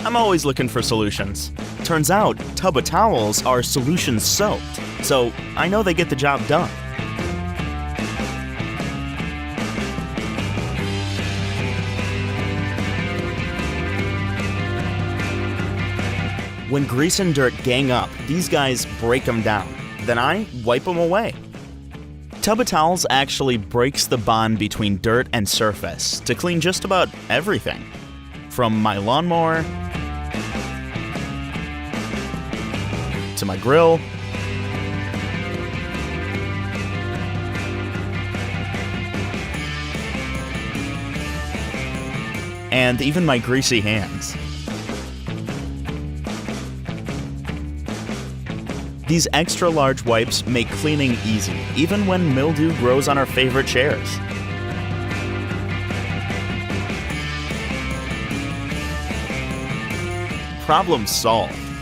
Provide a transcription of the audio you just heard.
I'm always looking for solutions. Turns out, tub of towels are solution soaked, so I know they get the job done. When grease and dirt gang up, these guys break them down. Then I wipe them away. Tub of Towels actually breaks the bond between dirt and surface to clean just about everything. From my lawnmower to my grill and even my greasy hands. These extra large wipes make cleaning easy, even when mildew grows on our favorite chairs. Problem solved.